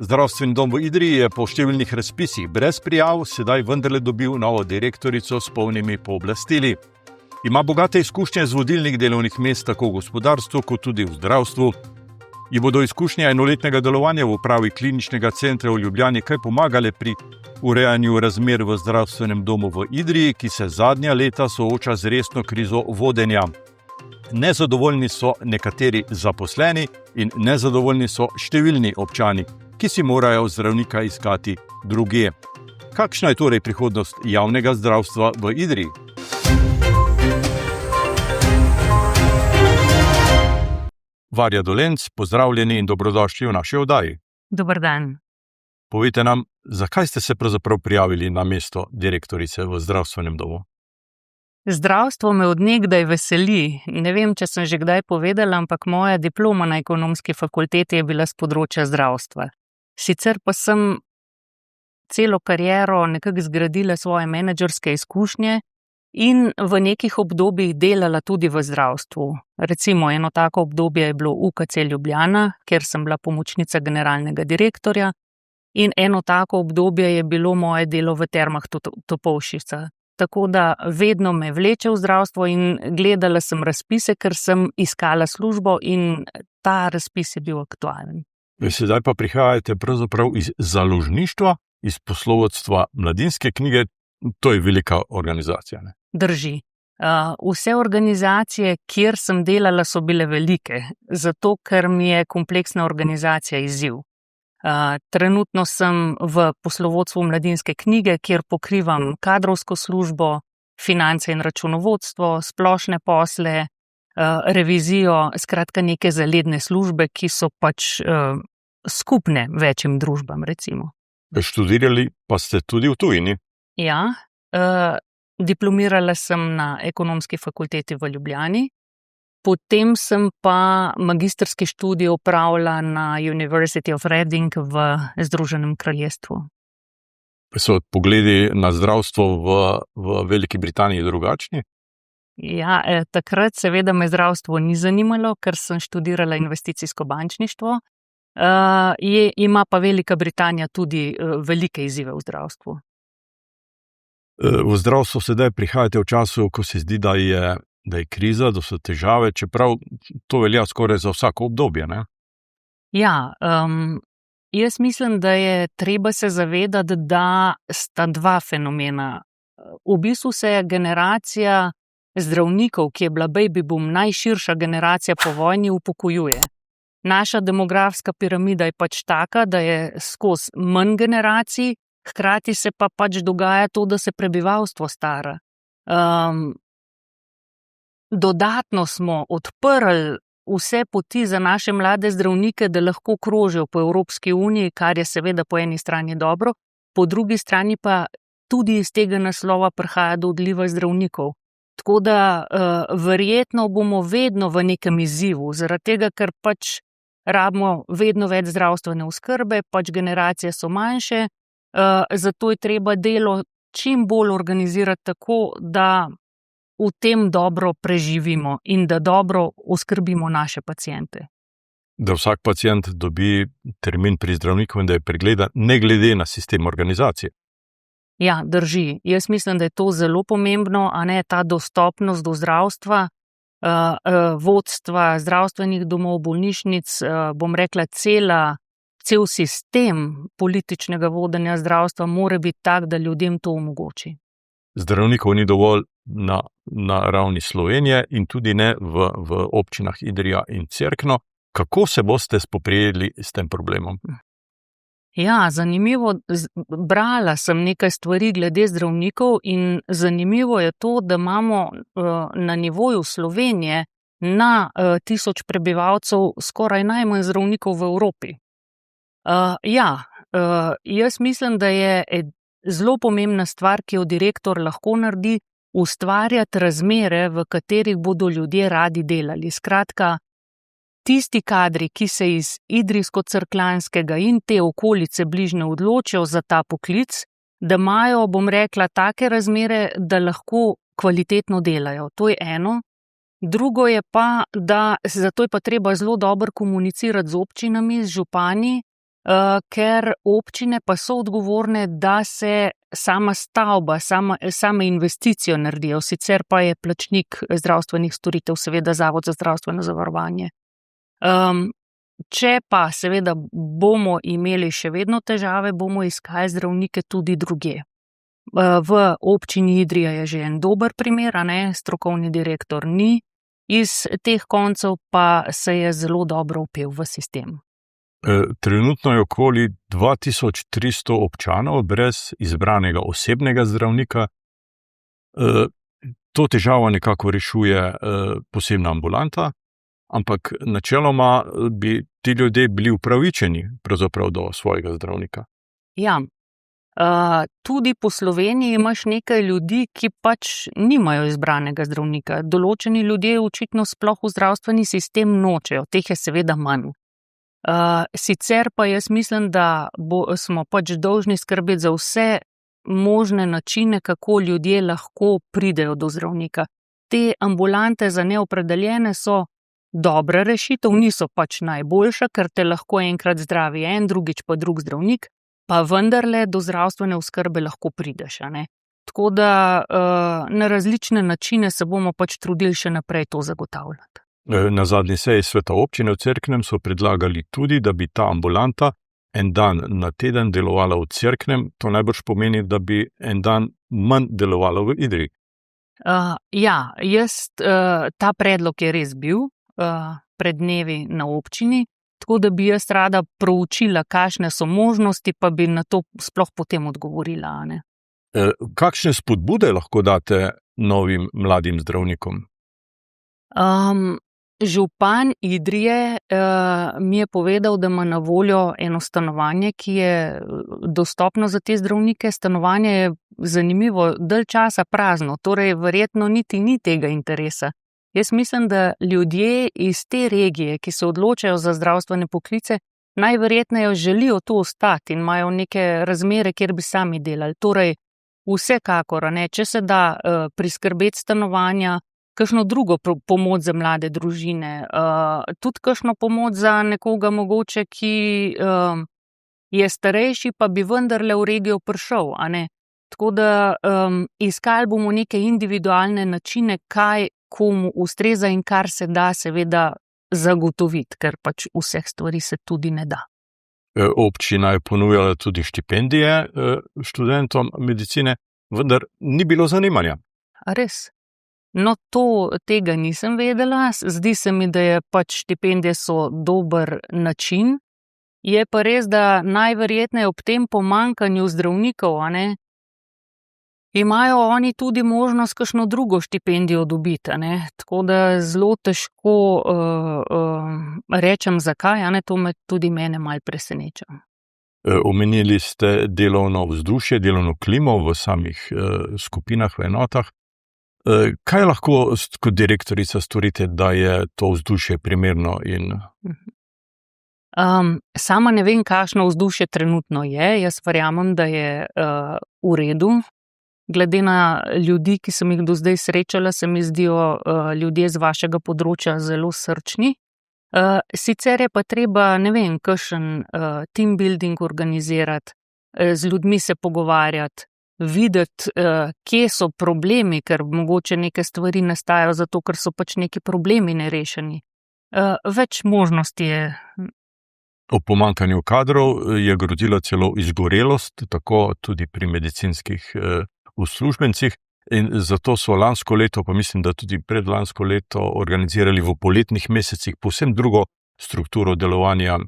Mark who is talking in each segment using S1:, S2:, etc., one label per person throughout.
S1: Zdravstveni dom v Idriji je po številnih razpisih brez prijav sedaj vendarle dobil novo direktorico s polnimi pooblastili. Ima bogate izkušnje z vodilnih delovnih mest tako v gospodarstvu kot tudi v zdravstvu. Ji bodo izkušnje enoletnega delovanja v upravi kliničnega centra v Ljubljani kaj pomagale pri urejanju razmer v zdravstvenem domu v Idriji, ki se zadnja leta sooča z resno krizo vodenja. Nezadovoljni so nekateri zaposleni in nezadovoljni so številni občani, ki si morajo zdravnika iskati drugje. Kakšna je torej prihodnost javnega zdravstva v Idriji? Varja Dolenc, pozdravljeni in dobrodošli v naši oddaji.
S2: Dober dan.
S1: Povejte nam, zakaj ste se pravzaprav prijavili na mesto direktorice v zdravstvenem domu?
S2: Zdravstvo me od nekdaj veseli. Ne vem, če sem že kdaj povedala, ampak moja diploma na ekonomski fakulteti je bila s področja zdravstva. Sicer pa sem celo kariero nekako zgradila svoje menedžerske izkušnje in v nekih obdobjih delala tudi v zdravstvu. Recimo eno tako obdobje je bilo UKC Ljubljana, kjer sem bila pomočnica generalnega direktorja, in eno tako obdobje je bilo moje delo v Termah Topolšica. Tako da vedno me vleče v zdravstvo in gledala sem razpise, ker sem iskala službo in ta razpis je bil aktualen.
S1: Sedaj pa prihajate pravzaprav iz založništva, iz poslovodstva Mladinske knjige, to je velika organizacija, ne?
S2: Drži. Vse organizacije, kjer sem delala, so bile velike, zato ker mi je kompleksna organizacija izziv. Trenutno sem v poslovodstvu Mladinske knjige, kjer pokrivam kadrovsko službo, finance in računovodstvo, splošne posle, revizijo, skratka neke zaledne službe, ki so pač skupne večjim družbam, recimo.
S1: Študirali pa ste tudi v tujini?
S2: Ja, diplomirala sem na ekonomski fakulteti v Ljubljani. Potem sem pa magistrski študij opravila na University of Reading v Združenem kraljestvu.
S1: So pogledi na zdravstvo v Veliki Britaniji drugačni?
S2: Ja, takrat seveda me zdravstvo ni zanimalo, ker sem študirala investicijsko bančništvo. Ima pa Velika Britanija tudi velike izzive v zdravstvu.
S1: V zdravstvo sedaj prihajate v času, ko se zdi, da je kriza, da so težave, čeprav to velja skoraj za vsako obdobje, ne?
S2: Ja, jaz mislim, da je treba se zavedati, da sta dva fenomena. V bistvu se je generacija zdravnikov, ki je bila baby boom, najširša generacija po vojni, upokojuje. Naša demografska piramida je pač taka, da je skozi manj generacij, hkrati se pa pač dogaja to, da se prebivalstvo stara. Dodatno smo odprli vse poti za naše mlade zdravnike, da lahko krožijo po Evropski uniji, kar je seveda po eni strani dobro, po drugi strani pa tudi iz tega naslova prihaja do odliva zdravnikov. Tako da verjetno bomo vedno v nekem izzivu, zaradi tega, ker pač rabimo vedno več zdravstvene oskrbe, pač generacije so manjše, zato je treba delo čim bolj organizirati tako, da v tem dobro preživimo in da dobro oskrbimo naše paciente.
S1: Da vsak pacient dobi termin pri zdravniku in da je pregleda, ne glede na sistem organizacije.
S2: Ja, drži. Jaz mislim, da je to zelo pomembno, a ne ta dostopnost do zdravstva, vodstva, zdravstvenih domov, bolnišnic, bom rekla, cel sistem političnega vodenja zdravstva mora biti tak, da ljudem to omogoči.
S1: Zdravnikov ni dovolj na ravni Slovenije in tudi ne v občinah Idrija in Cerkno. Kako se boste spoprijeli s tem problemom?
S2: Ja, zanimivo, brala sem nekaj stvari glede zdravnikov in zanimivo je to, da imamo na nivoju Slovenije na 1000 prebivalcev skoraj najmanj zdravnikov v Evropi. Jaz mislim, da je zelo pomembna stvar, ki jo direktor lahko naredi, ustvarjati razmere, v katerih bodo ljudje radi delali. Skratka, tisti kadri, ki se iz Idrijsko-Cerkljanskega in te okolice bližnje odločijo za ta poklic, da imajo, bom rekla, take razmere, da lahko kvalitetno delajo. To je eno. Drugo je pa, da zato je pa treba zelo dobro komunicirati z občinami, z župani, ker občine pa so odgovorne, da se sama stavba, same investicijo naredijo, sicer pa je plačnik zdravstvenih storitev seveda Zavod za zdravstveno zavarovanje. Če pa seveda bomo imeli še vedno težave, bomo iskali zdravnike tudi drugje. V občini Idrija je že en dober primer, strokovni direktor ni iz teh koncev, pa se je zelo dobro vpel v sistem.
S1: Trenutno je okoli 2300 občanov brez izbranega osebnega zdravnika. To težavo nekako rešuje posebna ambulanta, ampak načeloma bi ti ljudje bili upravičeni pravzaprav do svojega zdravnika.
S2: Ja, tudi po Sloveniji imaš nekaj ljudi, ki pač nimajo izbranega zdravnika. Določeni ljudje očitno sploh v zdravstveni sistem nočejo, teh je seveda manj. Sicer pa jaz mislim, da smo pač dolžni skrbeti za vse možne načine, kako ljudje lahko pridejo do zdravnika. Te ambulante za neopredeljene so dobra rešitev, niso pač najboljša, ker te lahko enkrat zdravi en, drugič pa drug zdravnik, pa vendarle do zdravstvene oskrbe lahko prideš. Tako da na različne načine se bomo pač trudili še naprej to zagotavljati.
S1: Na zadnji seji sveta občine v Cerknem so predlagali tudi, da bi ta ambulanta en dan na teden delovala v Cerknem, to najbrž pomeni, da bi en dan manj delovala v Idriji. Ta predlog je res bil pred dnevi na občini, tako da bi jaz rada proučila, kakšne so možnosti, pa bi na to sploh potem odgovorila. Kakšne spodbude lahko date novim mladim zdravnikom?
S2: Župan Idrije mi je povedal, da ima na voljo eno stanovanje, ki je dostopno za te zdravnike. Stanovanje je zanimivo, dalj časa prazno, torej verjetno niti ni tega interesa. Jaz mislim, da ljudje iz te regije, ki se odločajo za zdravstvene poklice, najverjetneje želijo tu ostati in imajo neke razmere, kjer bi sami delali. Torej, vsekakor, če se da priskrbeti stanovanja, kakšno drugo pomoč za mlade družine, tudi kakšno pomoč za nekoga mogoče, ki je starejši, pa bi vendarle v regijo prišel. Tako da iskali bomo neke individualne načine, kaj komu ustreza in kar se da seveda zagotoviti, ker pač vseh stvari se tudi ne da.
S1: Občina je ponujala tudi štipendije študentom medicine, vendar ni bilo zanimanja.
S2: A res? No, tega nisem vedela. Zdi se mi, da je pač štipendije so dober način. Je pa res, da najverjetneje ob tem pomanjkanju zdravnikov, imajo oni tudi možnost kakšno drugo štipendijo dobiti. Tako da zelo težko rečem zakaj, to me tudi mene malo preseneča.
S1: Omenili ste delovno vzdušje, delovno klimo v samih skupinah, v enotah. Kaj lahko kot direktorica storite, da je to vzdušje primerno?
S2: Sama ne vem, kakšno vzdušje trenutno je. Jaz verjamem, da je v redu. Glede na ljudi, ki sem jih do zdaj srečala, se mi zdijo ljudje z vašega področja zelo srčni. Sicer je pa treba, kakšen team building organizirati, z ljudmi se pogovarjati, videti, kje so problemi, ker mogoče neke stvari nastajajo zato, ker so pač neki problemi nerešeni. Več možnosti je.
S1: O pomanjkanju kadrov je grozila celo izgorelost, tako tudi pri medicinskih uslužbencih, in zato so lansko leto, pa mislim, da tudi predlansko leto, organizirali v poletnih mesecih povsem drugo strukturo delovanja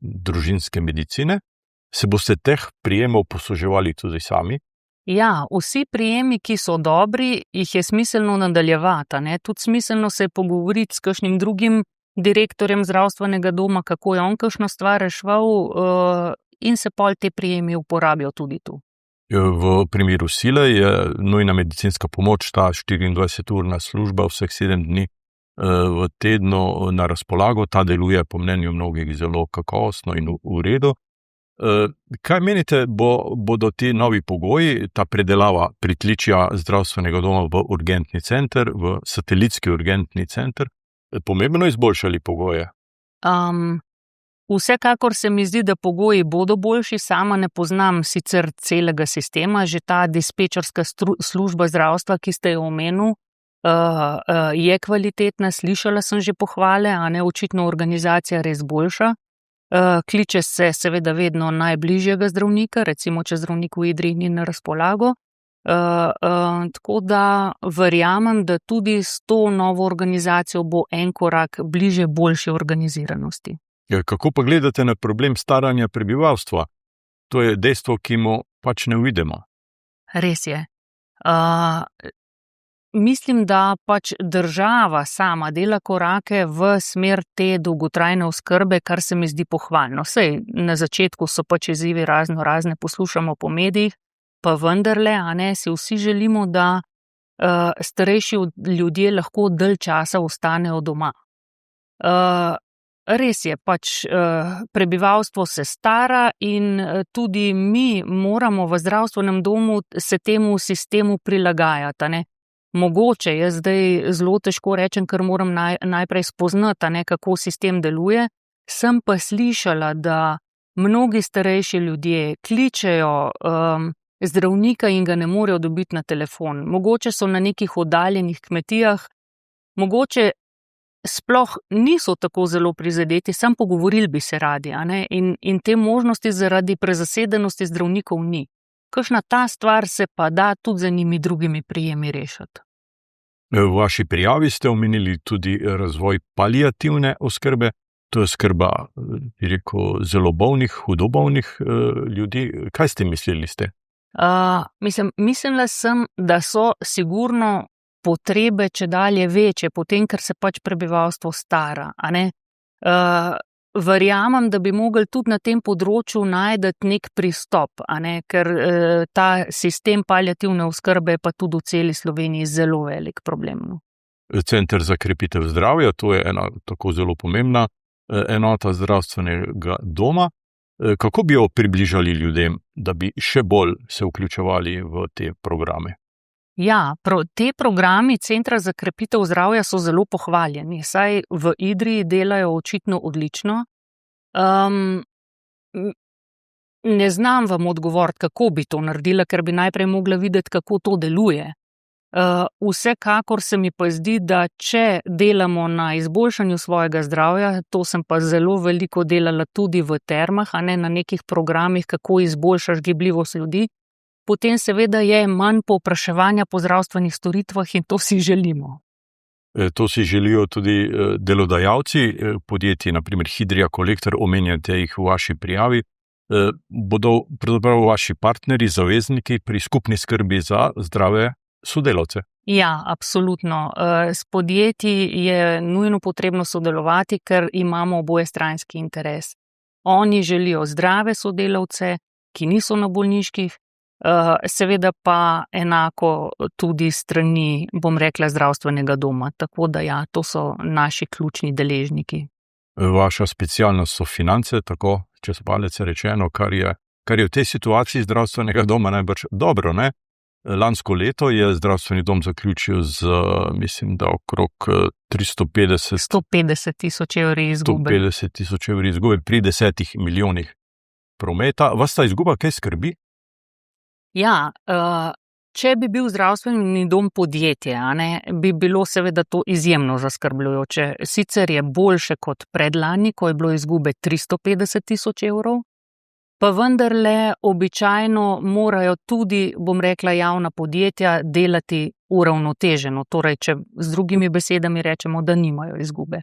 S1: družinske medicine. Se boste teh prijemov posluževali tudi sami?
S2: Ja, vsi prijemi, ki so dobri, jih je smiselno nadaljevati. Tudi smiselno se je pogovoriti s kakšnim drugim direktorjem zdravstvenega doma, kako je on kakšno stvar reševal, in se pol te prijemi uporabijo tudi tu.
S1: V primeru sile je nujna medicinska pomoč, ta 24-urna služba vseh 7 dni v tednu na razpolago. Ta deluje po mnenju mnogih zelo kakovostno in v redu. Kaj menite, bodo ti novi pogoji, ta predelava pritličja zdravstvenega doma v urgentni center, v satelitski urgentni center, pomembno izboljšali pogoje?
S2: Vsekakor se mi zdi, da pogoji bodo boljši, sama ne poznam sicer celega sistema, že ta dispečerska služba zdravstva, ki ste jo omenil, je kvalitetna, slišala sem že pohvale, a ne, očitno organizacija res boljša. Kliče se seveda vedno najbližjega zdravnika, recimo, če zdravnik v Idriji ni na razpolago. Tako da verjamem, da tudi s to novo organizacijo bo en korak bliže boljši organiziranosti.
S1: Kako pa gledate na problem staranja prebivalstva? To je dejstvo, ki mu pač ne uvidimo.
S2: Res je. Mislim, da pač država sama dela korake v smer te dolgotrajne oskrbe, kar se mi zdi pohvalno. Sej na začetku so pač izzivi razne poslušamo po medijih, pa vendarle, a ne, si vsi želimo, da starejši ljudje lahko dalj časa ostanejo doma. Res je, pač prebivalstvo se stara in tudi mi moramo v zdravstvenem domu se temu sistemu prilagajati, a ne. Mogoče, jaz zdaj zelo težko rečem, ker moram najprej spoznati, a ne, kako sistem deluje. Sem pa slišala, da mnogi starejši ljudje kličejo zdravnika in ga ne morejo dobiti na telefon. Mogoče so na nekih oddaljenih kmetijah, mogoče sploh niso tako zelo prizadeti, samo pogovorili bi se radi, a ne, in te možnosti zaradi prezasedenosti zdravnikov ni. Kakšna ta stvar se pa da tudi z njimi drugimi prijemi rešiti.
S1: V vaši prijavi ste omenili tudi razvoj paliativne oskrbe, to je skrba, bi rekel, zelo bolnih, hudo bolnih ljudi. Kaj ste mislili ste?
S2: Mislila sem, da so sigurno potrebe čedalje večje, potem, ker se pač prebivalstvo stara, a ne. Verjamem, da bi mogli tudi na tem področju najti nek pristop, a ne, ker ta sistem paliativne oskrbe je pa tudi v celi Sloveniji zelo velik problem.
S1: Center za krepitev zdravja, to je ena tako zelo pomembna enota zdravstvenega doma. Kako bi jo približali ljudem, da bi še bolj se vključevali v te programe?
S2: Ja, te programi Centra za krepitev zdravja so zelo pohvaljeni, saj v Idriji delajo očitno odlično. Ne znam vam odgovoriti, kako bi to naredila, ker bi najprej mogla videti, kako to deluje. Vsekakor se mi pa zdi, da če delamo na izboljšanju svojega zdravja, to sem pa zelo veliko delala tudi v termah, a ne na nekih programih, kako izboljšaš gibljivost ljudi, potem seveda je manj povpraševanja po zdravstvenih storitvah in to si želimo.
S1: To si želijo tudi delodajalci, podjetji, naprimer Hidrija Kolektor, omenjate jih v vaši prijavi. Bodo pravzaprav vaši partnerji, zavezniki pri skupni skrbi za zdrave sodelavce?
S2: Ja, absolutno. S podjetji je nujno potrebno sodelovati, ker imamo obojestranski interes. Oni želijo zdrave sodelavce, ki niso na bolniških, seveda pa enako tudi strani, bom rekla, zdravstvenega doma. Tako da ja, to so naši ključni deležniki.
S1: Vaša specialnost so finance, tako čez palec rečeno, kar je v tej situaciji zdravstvenega doma najbrž dobro, ne? Lansko leto je zdravstveni dom zaključil z, mislim, da okrog
S2: 150 tisoč evrov izgube.
S1: 150 tisoč evrov izgube pri 10 milijonih prometa. Vas ta izguba kaj skrbi?
S2: Ja, če bi bil zdravstveni dom podjetje, a ne, bi bilo seveda to izjemno zaskrbljujoče. Sicer je boljše kot predlani, ko je bilo izgube 350 tisoč evrov, pa vendarle običajno morajo tudi, bom rekla, javna podjetja delati uravnoteženo, torej, če z drugimi besedami rečemo, da nimajo izgube.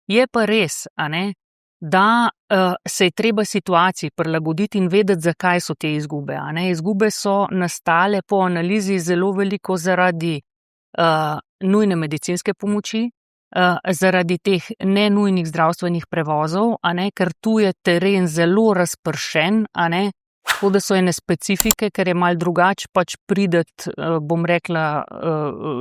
S2: Je pa res, a ne, da se je treba situaciji prilagoditi in vedeti, zakaj so te izgube, a ne. Izgube so nastale po analizi zelo veliko zaradi nujne medicinske pomoči, zaradi teh nenujnih zdravstvenih prevozov, a ne, ker tu je teren zelo razpršen, a ne, tako da so ene specifike, ker je malo drugače pač prideti, bom rekla,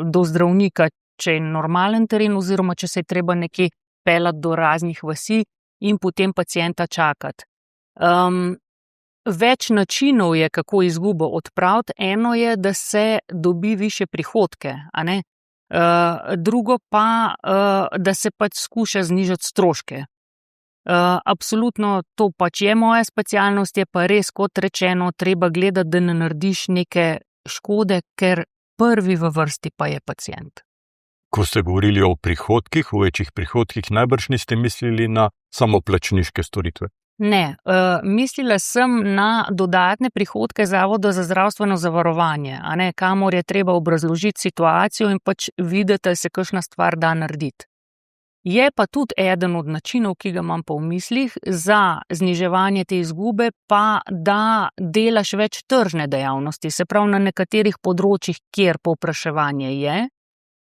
S2: do zdravnika, če je normalen teren oziroma če se je treba nekje peljati do raznih vasi in potem pacienta čakati. Več načinov je, kako izgubo odpraviti. Eno je, da se dobi višje prihodke, a ne. Drugo pa, da se pač skuša znižati stroške. Absolutno, to pač je moja specialnost, je pa res, kot rečeno, treba gledati, da ne narediš neke škode, ker prvi v vrsti pa je pacient.
S1: Ko ste govorili o prihodkih, o večjih prihodkih, najbrž niste mislili na samoplačniške storitve.
S2: Ne, mislila sem na dodatne prihodke Zavoda za zdravstveno zavarovanje, a ne, kamor je treba obrazložiti situacijo in pač videti, ali se kakšna stvar da narediti. Je pa tudi eden od načinov, ki ga imam pa v mislih, za zniževanje te izgube, pa da delaš več tržne dejavnosti, se pravi na nekaterih področjih, kjer povpraševanje je,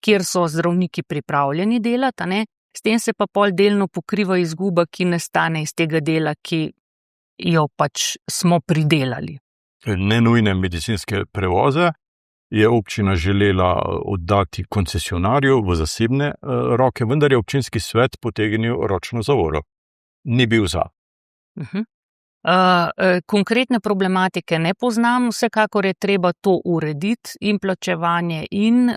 S2: kjer so zdravniki pripravljeni delati, a ne, s tem se pa pol delno pokriva izguba, ki nastane iz tega dela, ki jo pač smo pridelali.
S1: Nenujne medicinske prevoze je občina želela oddati koncesionarju v zasebne roke, vendar je občinski svet potegnil ročno zavoro. Ni bil za.
S2: Konkretne problematike ne poznam, vsekakor je treba to urediti in plačevanje in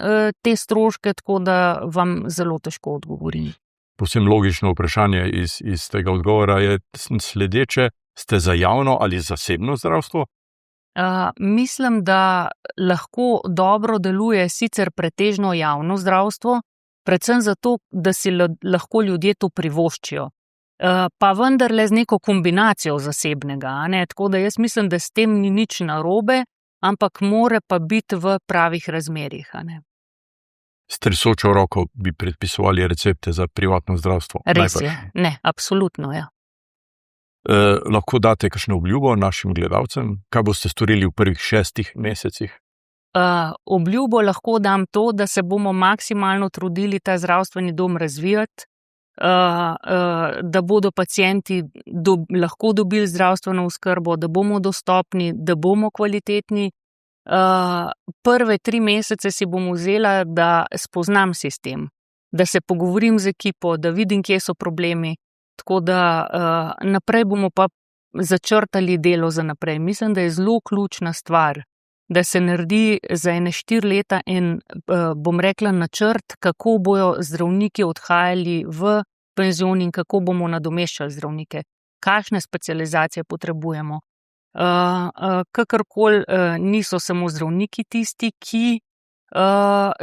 S2: te stroške, tako da vam zelo težko odgovorim.
S1: Povsem logično vprašanje iz tega odgovora je sledeče: ste za javno ali zasebno zdravstvo?
S2: Mislim, da lahko dobro deluje sicer pretežno javno zdravstvo, predvsem zato, da si lahko ljudje to privoščijo. Pa vendarle z neko kombinacijo zasebnega, a ne? Tako da jaz mislim, da s tem ni nič narobe, ampak mora pa biti v pravih razmerjih, a ne.
S1: S tresočo roko bi predpisovali recepte za privatno zdravstvo.
S2: Res je, ne, absolutno, ja.
S1: Lahko date kakšno obljubo našim gledalcem? Kaj boste storili v prvih 6 mesecih?
S2: Obljubo lahko dam to, da se bomo maksimalno trudili ta zdravstveni dom razvijati, da bodo pacienti lahko dobili zdravstveno oskrbo, da bomo dostopni, da bomo kvalitetni. Prve 3 mesece si bom vzela, da spoznam sistem, da se pogovorim z ekipo, da vidim, kje so problemi. Tako da naprej bomo pa začrtali delo za naprej. Mislim, da je zelo ključna stvar, da se naredi za 4 leta in bom rekla načrt, kako bojo zdravniki odhajali v penzion in kako bomo nadomeščali zdravnike, kakšne specializacije potrebujemo. Kakorkoli niso samo zdravniki tisti, ki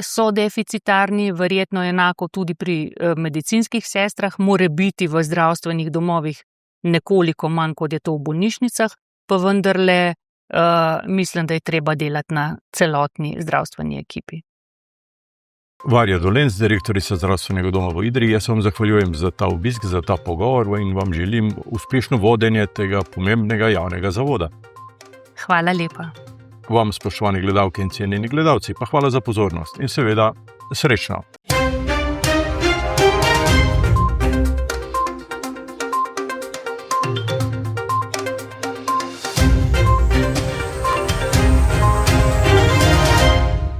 S2: so deficitarni, verjetno enako tudi pri medicinskih sestrah, more biti v zdravstvenih domovih nekoliko manj, kot je to v bolnišnicah, pa vendarle mislim, da je treba delati na celotni zdravstveni ekipi.
S1: Varja Dolenc, direktorica zdravstvenega doma v Idriji, jaz vam zahvaljujem za ta obisk, za ta pogovor in vam želim uspešno vodenje tega pomembnega javnega zavoda.
S2: Hvala lepa.
S1: Vam, spoštovani gledalke in cenjeni gledalci, pa hvala za pozornost in seveda srečno.